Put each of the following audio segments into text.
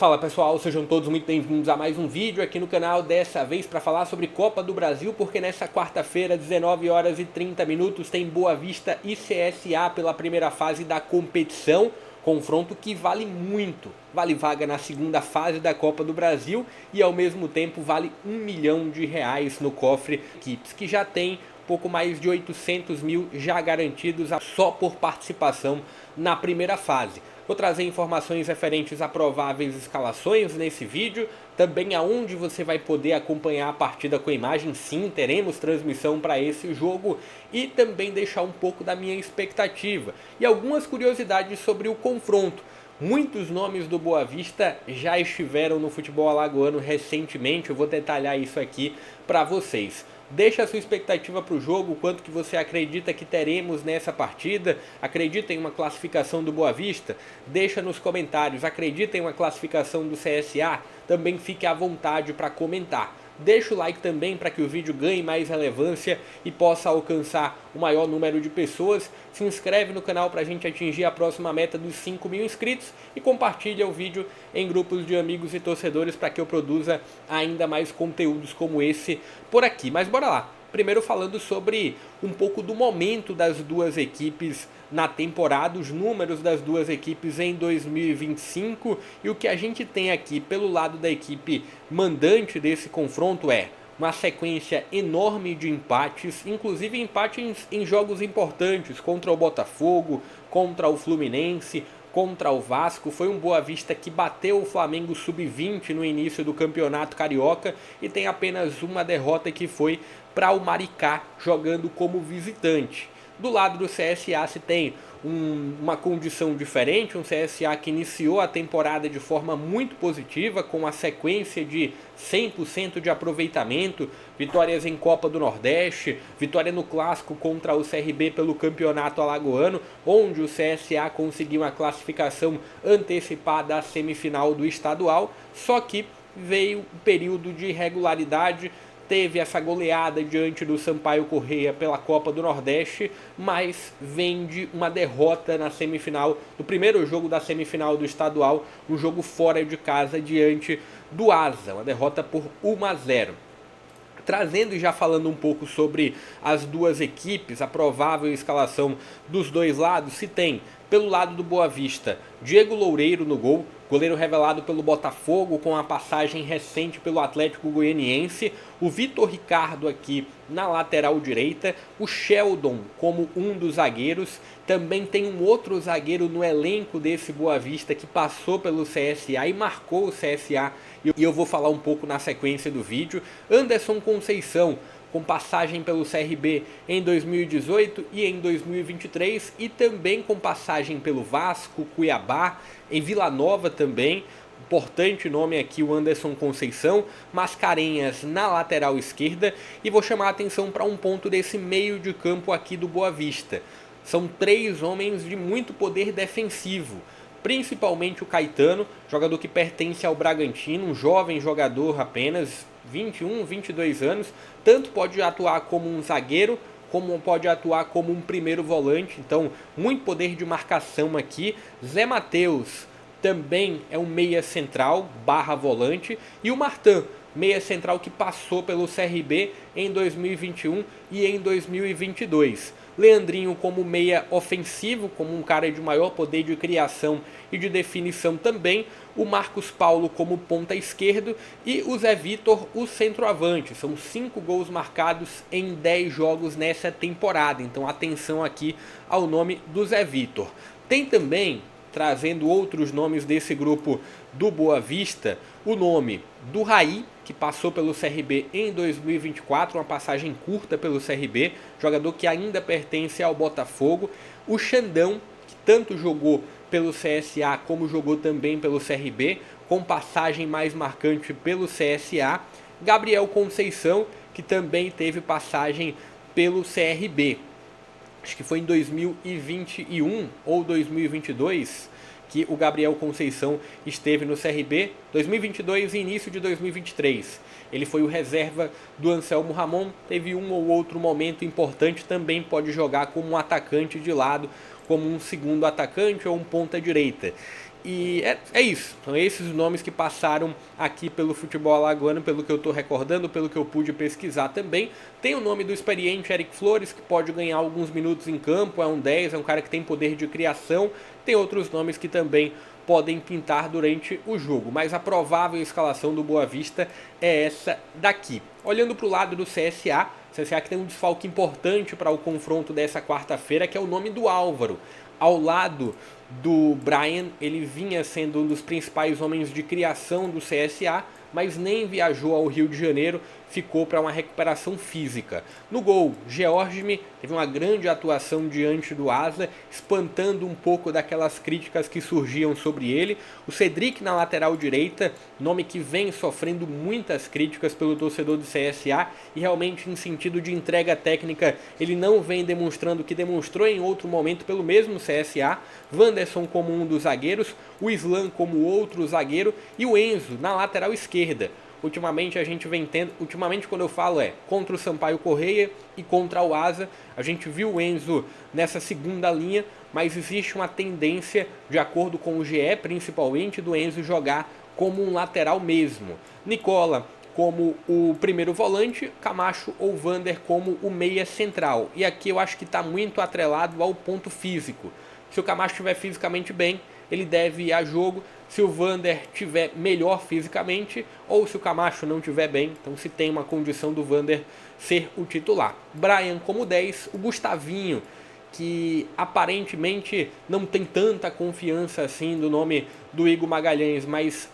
Fala pessoal, sejam todos muito bem-vindos a mais um vídeo aqui no canal, dessa vez para falar sobre Copa do Brasil, porque nessa quarta-feira, 19 horas e 30 minutos, tem Boa Vista e CSA pela primeira fase da competição, confronto que vale muito, vale vaga na segunda fase da Copa do Brasil e ao mesmo tempo vale R$ 1 milhão no cofre, equipes que já tem pouco mais de 800 mil já garantidos só por participação na primeira fase. Vou trazer informações referentes a prováveis escalações nesse vídeo, também aonde você vai poder acompanhar a partida com a imagem, sim, teremos transmissão para esse jogo, e também deixar um pouco da minha expectativa e algumas curiosidades sobre o confronto. Muitos nomes do Boa Vista já estiveram no futebol alagoano recentemente, eu vou detalhar isso aqui para vocês. Deixa a sua expectativa para o jogo, quanto que você acredita que teremos nessa partida, acredita em uma classificação do Boa Vista? Deixa nos comentários, acredita em uma classificação do CSA? Também fique à vontade para comentar. Deixa o like também para que o vídeo ganhe mais relevância e possa alcançar o maior número de pessoas. Se inscreve no canal para a gente atingir a próxima meta dos 5 mil inscritos e compartilha o vídeo em grupos de amigos e torcedores para que eu produza ainda mais conteúdos como esse por aqui. Mas bora lá! Primeiro falando sobre um pouco do momento das duas equipes na temporada, os números das duas equipes em 2025 e o que a gente tem aqui pelo lado da equipe mandante desse confronto é uma sequência enorme de empates, inclusive empates em jogos importantes contra o Botafogo, contra o Fluminense, contra o Vasco. Foi um Boa Vista que bateu o Flamengo sub-20 no início do Campeonato Carioca e tem apenas uma derrota que foi para o Maricá jogando como visitante. Do lado do CSA se tem uma condição diferente, um CSA que iniciou a temporada de forma muito positiva, com a sequência de 100% de aproveitamento, vitórias em Copa do Nordeste, vitória no Clássico contra o CRB pelo Campeonato Alagoano, onde o CSA conseguiu uma classificação antecipada à semifinal do estadual, só que veio um período de irregularidade. Teve essa goleada diante do Sampaio Corrêa pela Copa do Nordeste, mas vem de uma derrota na semifinal, no primeiro jogo da semifinal do estadual, um jogo fora de casa diante do Asa, uma derrota por 1-0. Trazendo e já falando um pouco sobre as duas equipes, a provável escalação dos dois lados, se tem, pelo lado do Boa Vista, Diego Loureiro no gol, goleiro revelado pelo Botafogo com a passagem recente pelo Atlético Goianiense, o Vitor Ricardo aqui na lateral direita, o Sheldon como um dos zagueiros, também tem um outro zagueiro no elenco desse Boa Vista que passou pelo CSA e marcou o CSA, e eu vou falar um pouco na sequência do vídeo, Anderson Conceição, com passagem pelo CRB em 2018 e em 2023, e também com passagem pelo Vasco, Cuiabá, em Vila Nova também. Importante nome aqui o Anderson Conceição, Mascarenhas na lateral esquerda, e vou chamar a atenção para um ponto desse meio de campo aqui do Boa Vista. São três homens de muito poder defensivo, principalmente o Caetano, jogador que pertence ao Bragantino, um jovem jogador apenas, 21, 22 anos, tanto pode atuar como um zagueiro, como pode atuar como um primeiro volante, então muito poder de marcação aqui. Zé Matheus também é um meia central barra volante, e o Martã, meia central que passou pelo CRB em 2021 e em 2022. Leandrinho como meia ofensivo, como um cara de maior poder de criação e de definição também, o Marcos Paulo como ponta esquerdo e o Zé Vitor o centroavante. São 5 gols marcados em 10 jogos nessa temporada, então atenção aqui ao nome do Zé Vitor. Tem também, trazendo outros nomes desse grupo do Boa Vista, o nome do Raí, que passou pelo CRB em 2024, uma passagem curta pelo CRB, jogador que ainda pertence ao Botafogo, o Xandão, que tanto jogou pelo CSA como jogou também pelo CRB, com passagem mais marcante pelo CSA, Gabriel Conceição, que também teve passagem pelo CRB, acho que foi em 2021 ou 2022, que o Gabriel Conceição esteve no CRB, 2022 e início de 2023. Ele foi o reserva do Anselmo Ramon, teve um ou outro momento importante, também pode jogar como um atacante de lado, como um segundo atacante ou um ponta direita. E é isso, são esses os nomes que passaram aqui pelo futebol alagoano, pelo que eu estou recordando, pelo que eu pude pesquisar também. Tem o nome do experiente Eric Flores, que pode ganhar alguns minutos em campo, é um 10, é um cara que tem poder de criação. Tem outros nomes que também podem pintar durante o jogo, mas a provável escalação do Boa Vista é essa daqui. Olhando para o lado do CSA, que tem um desfalque importante para o confronto dessa quarta-feira, que é o nome do Álvaro. Ao lado do Brian, ele vinha sendo um dos principais homens de criação do CSA, mas nem viajou ao Rio de Janeiro, ficou para uma recuperação física. No gol, Georgime teve uma grande atuação diante do Asa, espantando um pouco daquelas críticas que surgiam sobre ele. O Cedric na lateral direita, nome que vem sofrendo muitas críticas pelo torcedor do CSA, e realmente em sentido de entrega técnica ele não vem demonstrando o que demonstrou em outro momento pelo mesmo CSA. Wanderson como um dos zagueiros, o Islam como outro zagueiro e o Enzo na lateral esquerda. Ultimamente a gente vem tendo, ultimamente quando eu falo contra o Sampaio Correia e contra o Asa, a gente viu o Enzo nessa segunda linha, mas existe uma tendência, de acordo com o GE principalmente, do Enzo jogar como um lateral mesmo. Nicola como o primeiro volante, Camacho ou Vander como o meia central. E aqui eu acho que está muito atrelado ao ponto físico. Se o Camacho estiver fisicamente bem, ele deve ir a jogo. Se o Vander estiver melhor fisicamente, ou se o Camacho não estiver bem, então se tem uma condição do Vander ser o titular. Brian como 10, o Gustavinho, que aparentemente não tem tanta confiança assim do nome do Igor Magalhães, mas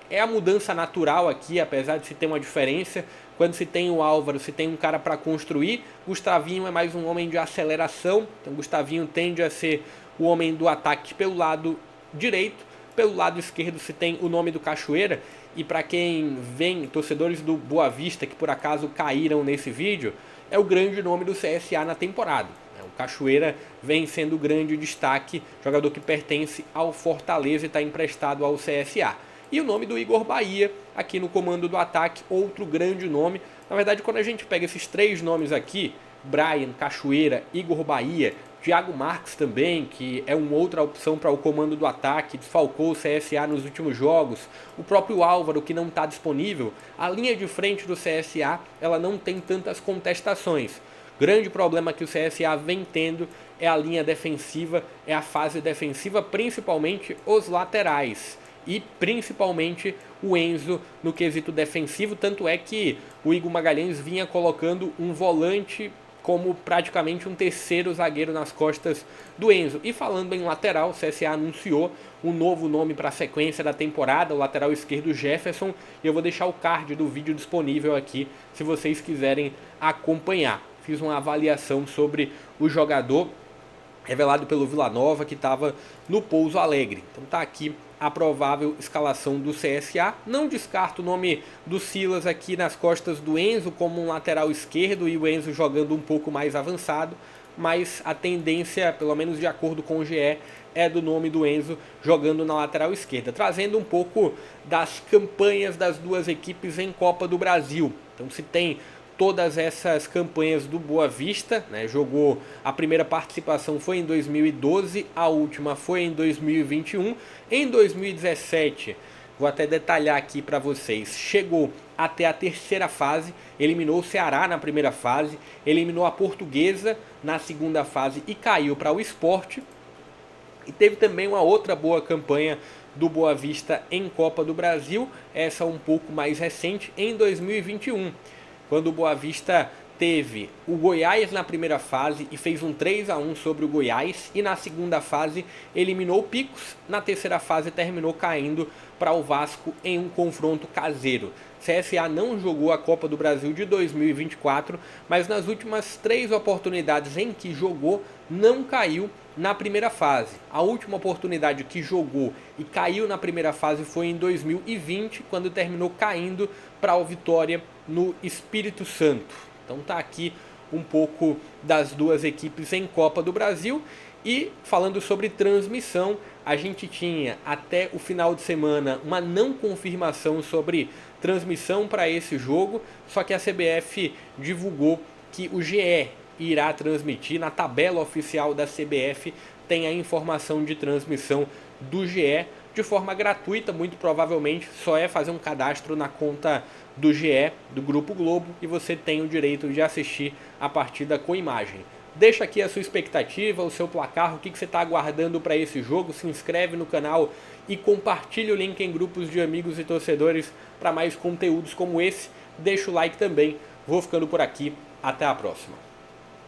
é a mudança natural aqui, apesar de se ter uma diferença. Quando se tem o Álvaro, se tem um cara para construir, Gustavinho é mais um homem de aceleração, então Gustavinho tende a ser o homem do ataque pelo lado direito. Pelo lado esquerdo se tem o nome do Cachoeira, e para quem vem, torcedores do Boa Vista que por acaso caíram nesse vídeo, é o grande nome do CSA na temporada. O Cachoeira vem sendo o grande destaque, jogador que pertence ao Fortaleza e está emprestado ao CSA. E o nome do Igor Bahia, aqui no comando do ataque, outro grande nome. Na verdade, quando a gente pega esses três nomes aqui, Brian, Cachoeira, Igor Bahia, Thiago Marques também, que é uma outra opção para o comando do ataque, desfalcou o CSA nos últimos jogos, o próprio Álvaro, que não está disponível, a linha de frente do CSA ela não tem tantas contestações. Grande problema que o CSA vem tendo é a linha defensiva, é a fase defensiva, principalmente os laterais. E principalmente o Enzo no quesito defensivo, tanto é que o Igor Magalhães vinha colocando um volante como praticamente um terceiro zagueiro nas costas do Enzo. E falando em lateral, o CSA anunciou um novo nome para a sequência da temporada, o lateral esquerdo Jefferson, e eu vou deixar o card do vídeo disponível aqui, se vocês quiserem acompanhar. Fiz uma avaliação sobre o jogador, revelado pelo Vila Nova, que estava no Pouso Alegre. Então tá aqui a provável escalação do CSA. Não descarto o nome do Silas aqui nas costas do Enzo como um lateral esquerdo e o Enzo jogando um pouco mais avançado, mas a tendência, pelo menos de acordo com o GE, é do nome do Enzo jogando na lateral esquerda, trazendo um pouco das campanhas das duas equipes em Copa do Brasil. Então se tem todas essas campanhas do Boa Vista, né? Jogou, a primeira participação foi em 2012, a última foi em 2021. Em 2017, vou até detalhar aqui para vocês, chegou até a terceira fase, eliminou o Ceará na primeira fase, eliminou a Portuguesa na segunda fase e caiu para o Sport. E teve também uma outra boa campanha do Boa Vista em Copa do Brasil, essa um pouco mais recente, em 2021. Quando o Boa Vista teve o Goiás na primeira fase e fez um 3-1 sobre o Goiás, e na segunda fase eliminou o Picos, na terceira fase terminou caindo para o Vasco em um confronto caseiro. CSA não jogou a Copa do Brasil de 2024, mas nas últimas 3 oportunidades em que jogou, não caiu na primeira fase. A última oportunidade que jogou e caiu na primeira fase foi em 2020, quando terminou caindo para o Vitória no Espírito Santo. Então tá aqui um pouco das duas equipes em Copa do Brasil. E falando sobre transmissão, a gente tinha até o final de semana uma não confirmação sobre transmissão para esse jogo, só que a CBF divulgou que o GE irá transmitir. Na tabela oficial da CBF tem a informação de transmissão do GE de forma gratuita, muito provavelmente. Só é fazer um cadastro na conta do GE, do Grupo Globo, e você tem o direito de assistir a partida com imagem. Deixa aqui a sua expectativa, o seu placar, o que você está aguardando para esse jogo. Se inscreve no canal e compartilha o link em grupos de amigos e torcedores para mais conteúdos como esse. Deixa o like também. Vou ficando por aqui. Até a próxima.